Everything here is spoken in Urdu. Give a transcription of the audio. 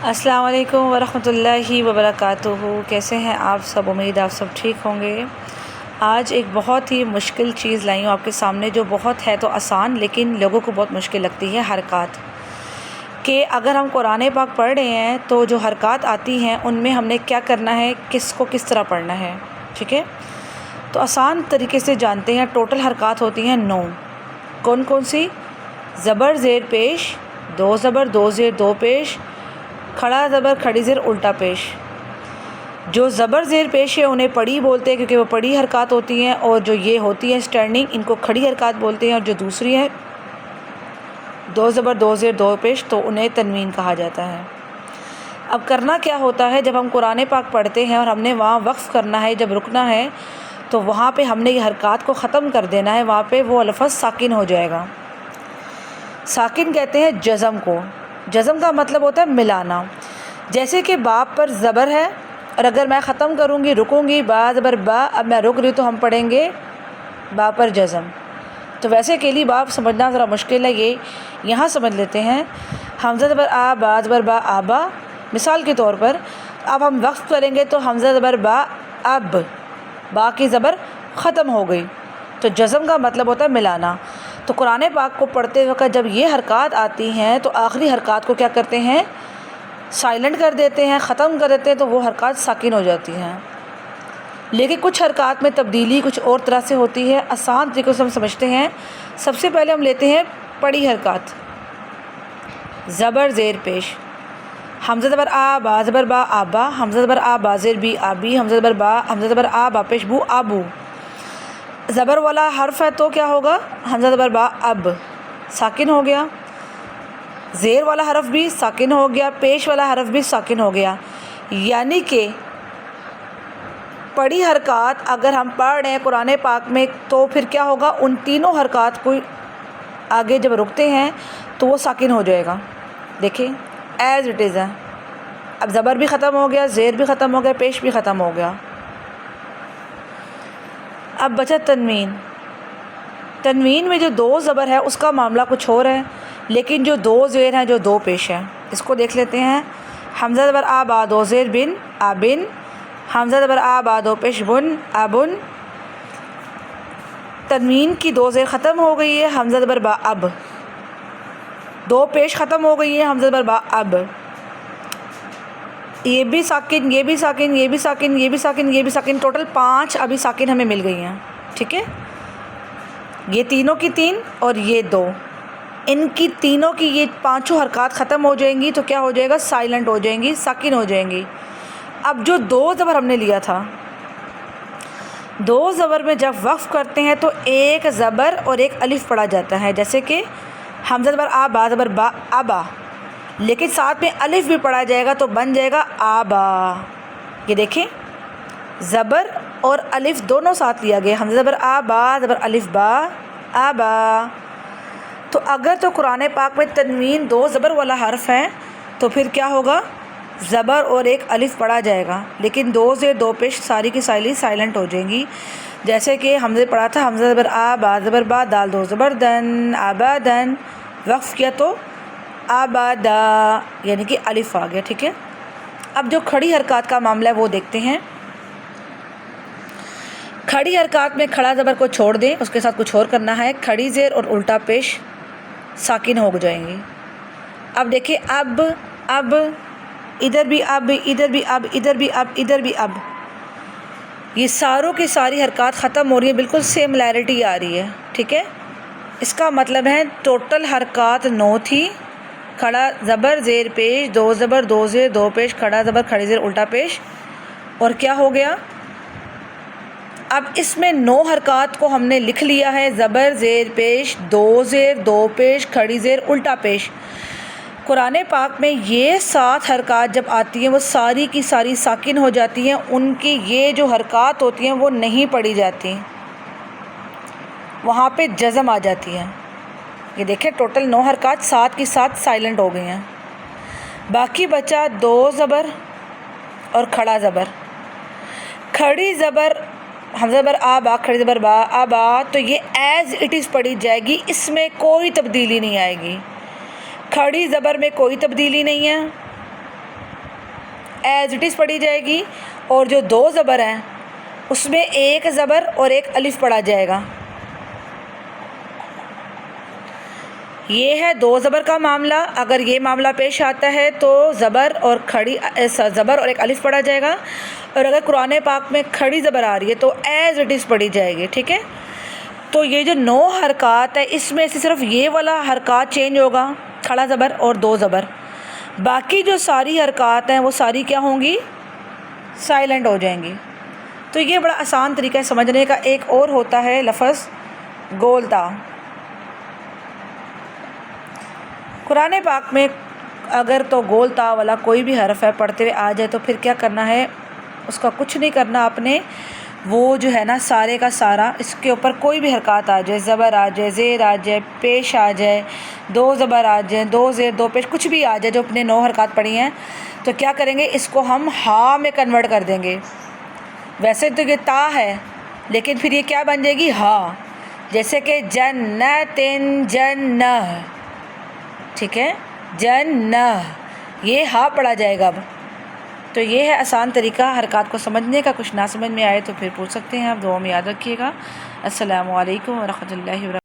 السلام علیکم ورحمۃ اللہ وبرکاتہ۔ کیسے ہیں آپ سب؟ امید آپ سب ٹھیک ہوں گے۔ آج ایک بہت ہی مشکل چیز لائی ہوں آپ کے سامنے، جو بہت ہے تو آسان لیکن لوگوں کو بہت مشکل لگتی ہے، حرکات۔ کہ اگر ہم قرآن پاک پڑھ رہے ہیں تو جو حرکات آتی ہیں ان میں ہم نے کیا کرنا ہے، کس کو کس طرح پڑھنا ہے، ٹھیک ہے؟ تو آسان طریقے سے جانتے ہیں۔ ٹوٹل حرکات ہوتی ہیں 9۔ کون کون سی؟ زبر زیر پیش، دو زبر دو زیر دو پیش، کھڑا زبر کھڑی زیر الٹا پیش۔ جو زبر زیر پیش ہے انہیں پڑی بولتے ہیں کیونکہ وہ پڑی حرکات ہوتی ہیں، اور جو یہ ہوتی ہے سٹینڈنگ، ان کو کھڑی حرکات بولتے ہیں، اور جو دوسری ہے دو زبر دو زیر دو پیش، تو انہیں تنوین کہا جاتا ہے۔ اب کرنا کیا ہوتا ہے، جب ہم قرآن پاک پڑھتے ہیں اور ہم نے وہاں وقف کرنا ہے، جب رکنا ہے تو وہاں پہ ہم نے یہ حرکات کو ختم کر دینا ہے، وہاں پہ وہ لفظ ساکن ہو جائے گا۔ ساکن کہتے ہیں جزم کو۔ جزم کا مطلب ہوتا ہے ملانا۔ جیسے کہ باپ پر زبر ہے، اور اگر میں ختم کروں گی، رکوں گی، با زبر با، اب میں رک رہی ہوں تو ہم پڑھیں گے با پر جزم۔ تو ویسے کے لیے باپ سمجھنا ذرا مشکل ہے، یہ یہاں سمجھ لیتے ہیں۔ حمزہ زبر آ، با زبر با، آبا، مثال کے طور پر اب ہم وقف کریں گے تو حمزہ زبر با، اب، با کی زبر ختم ہو گئی، تو جزم کا مطلب ہوتا ہے ملانا۔ تو قرآن پاک کو پڑھتے وقت جب یہ حرکات آتی ہیں تو آخری حرکات کو کیا کرتے ہیں، سائلنٹ کر دیتے ہیں، ختم کر دیتے ہیں، تو وہ حرکات ساکن ہو جاتی ہیں۔ لیکن کچھ حرکات میں تبدیلی کچھ اور طرح سے ہوتی ہے، آسان طریقے سے ہم سمجھتے ہیں۔ سب سے پہلے ہم لیتے ہیں پڑی حرکات۔ زبر زیر پیش، حمزہ زبر آ، با زبر با، آبا، حمزہ زبر آ، با زیر بی، آبی، حمزہ زبر با، حمزہ زبر آ، با پیش بو، آبو۔ زبر والا حرف ہے تو کیا ہوگا، حمزہ زبر با، اب، ساکن ہو گیا۔ زیر والا حرف بھی ساکن ہو گیا، پیش والا حرف بھی ساکن ہو گیا۔ یعنی کہ پڑی حرکات اگر ہم پڑھ رہے ہیں قرآن پاک میں تو پھر کیا ہوگا، ان تینوں حرکات کو آگے جب رکتے ہیں تو وہ ساکن ہو جائے گا۔ دیکھیں ایز اٹ از ہے۔ اب زبر بھی ختم ہو گیا، زیر بھی ختم ہو گیا، پیش بھی ختم ہو گیا۔ اب بچا تنوین۔ تنوین میں جو دو زبر ہے اس کا معاملہ کچھ اور ہے، لیکن جو دو زیر ہیں، جو دو پیش ہیں، اس کو دیکھ لیتے ہیں۔ حمزہ زبر آ، با، دو زیر بن، آبن، حمزہ زبر آ، با، دو پیش بن، آبن۔ تنوین کی دو زیر ختم ہو گئی ہے، حمزہ زبر با، اب، دو پیش ختم ہو گئی ہے، حمزہ زبر با، اب۔ یہ بھی ساکن، یہ بھی ساکن، یہ بھی ساکن، یہ بھی ساکن، یہ بھی ساکن، ٹوٹل 5 ابھی ساکن ہمیں مل گئی ہیں، ٹھیک ہے؟ یہ تینوں کی 3 اور یہ 2، ان کی تینوں کی یہ 5 حرکات ختم ہو جائیں گی تو کیا ہو جائے گا، سائلنٹ ہو جائیں گی، ساکن ہو جائیں گی۔ اب جو 2 زبر ہم نے لیا تھا، 2 زبر میں جب وقف کرتے ہیں تو ایک زبر اور ایک الف پڑھا جاتا ہے، جیسے کہ حمزہ زبر آ، با زبر با، آبا، لیکن ساتھ میں الف بھی پڑھا جائے گا تو بن جائے گا آبا۔ یہ دیکھیں زبر اور الف دونوں ساتھ لیا گیا، حمزہ زبر آ، با زبر الف با، آبا۔ تو اگر تو قرآن پاک میں تنوین 2 زبر والا حرف ہے تو پھر کیا ہوگا، زبر اور ایک الف پڑھا جائے گا، لیکن 2 زیر 2 پیش ساری کی ساری سائلنٹ ہو جائیں گی۔ جیسے کہ حمزہ پڑھا تھا، حمزہ زبر آ، با زبر با، دال 2 زبر دن، آبادن، وقف کیا تو آبادا، یعنی کہ الف آ گیا، ٹھیک ہے؟ اب جو کھڑی حرکات کا معاملہ ہے وہ دیکھتے ہیں۔ کھڑی حرکات میں کھڑا زبر کو چھوڑ دیں، اس کے ساتھ کچھ اور کرنا ہے، کھڑی زیر اور الٹا پیش ساکن ہو جائیں گی۔ اب دیکھیں اب، ادھر بھی اب، ادھر بھی اب، ادھر بھی اب، ادھر بھی اب، یہ ساروں کی ساری حرکات ختم ہو رہی ہیں، بالکل سیملیرٹی آ رہی ہے، ٹھیک ہے؟ اس کا مطلب ہے ٹوٹل حرکات 9 تھی۔ کھڑا زبر زیر پیش، 2 زبر 2 زیر 2 پیش، کھڑا زبر کھڑی زیر الٹا پیش، اور کیا ہو گیا، اب اس میں 9 حرکات کو ہم نے لکھ لیا ہے، زبر زیر پیش، 2 زیر 2 پیش، کھڑی زیر الٹا پیش۔ قرآن پاک میں یہ 7 حرکات جب آتی ہیں وہ ساری کی ساری ساکن ہو جاتی ہیں، ان کی یہ جو حرکات ہوتی ہیں وہ نہیں پڑھی جاتی، وہاں پہ جزم آ جاتی ہے۔ یہ دیکھیں ٹوٹل 9 حرکات 7 کی 7 سائلنٹ ہو گئی ہیں۔ باقی بچا 2 زبر اور کھڑا زبر۔ کھڑی زبر حمزہ زبر آ، با، کھڑی زبر با، آبا، تو یہ ایز اٹ از پڑھی جائے گی، اس میں کوئی تبدیلی نہیں آئے گی۔ کھڑی زبر میں کوئی تبدیلی نہیں ہے، ایز اٹ از پڑھی جائے گی، اور جو 2 زبر ہیں اس میں 1 زبر اور 1 الف پڑھا جائے گا۔ یہ ہے 2 زبر کا معاملہ۔ اگر یہ معاملہ پیش آتا ہے تو زبر اور 1 الف پڑھا جائے گا، اور اگر قرآن پاک میں کھڑی زبر آ رہی ہے تو ایز اٹ از پڑھی جائے گی، ٹھیک ہے۔ تو یہ جو 9 حرکات ہے اس میں سے صرف یہ والا حرکات چینج ہوگا، کھڑا زبر اور 2 زبر، باقی جو ساری حرکات ہیں وہ ساری کیا ہوں گی؟ سائلنٹ ہو جائیں گی۔ تو یہ بڑا آسان طریقہ ہے سمجھنے کا۔ ایک اور ہوتا ہے لفظ گولتا۔ قرآن پاک میں اگر تو گولتا والا کوئی بھی حرف ہے پڑھتے ہوئے آ جائے تو پھر کیا کرنا ہے؟ اس کا کچھ نہیں کرنا آپ نے، وہ جو ہے نا سارے کا سارا اس کے اوپر کوئی بھی حرکات آ جائے، زبر آ جائے، زیر آ جائے، پیش آ جائے، 2 زبر آ جائیں، 2 زیر 2 پیش، کچھ بھی آ جائے جو اپنے 9 حرکات پڑھی ہیں، تو کیا کریں گے؟ اس کو ہم ہا میں کنورٹ کر دیں گے۔ ویسے تو یہ تا ہے لیکن پھر یہ کیا بن جائے گی؟ ہا۔ جیسے کہ جنتن جنہ، ٹھیک ہے، جنہ، یہ ہا پڑھا جائے گا اب۔ تو یہ ہے آسان طریقہ حرکات کو سمجھنے کا۔ کچھ نہ سمجھ میں آئے تو پھر پوچھ سکتے ہیں آپ۔ دعا میں یاد رکھیے گا۔ السلام علیکم ورحمۃ اللہ وبرکاتہ۔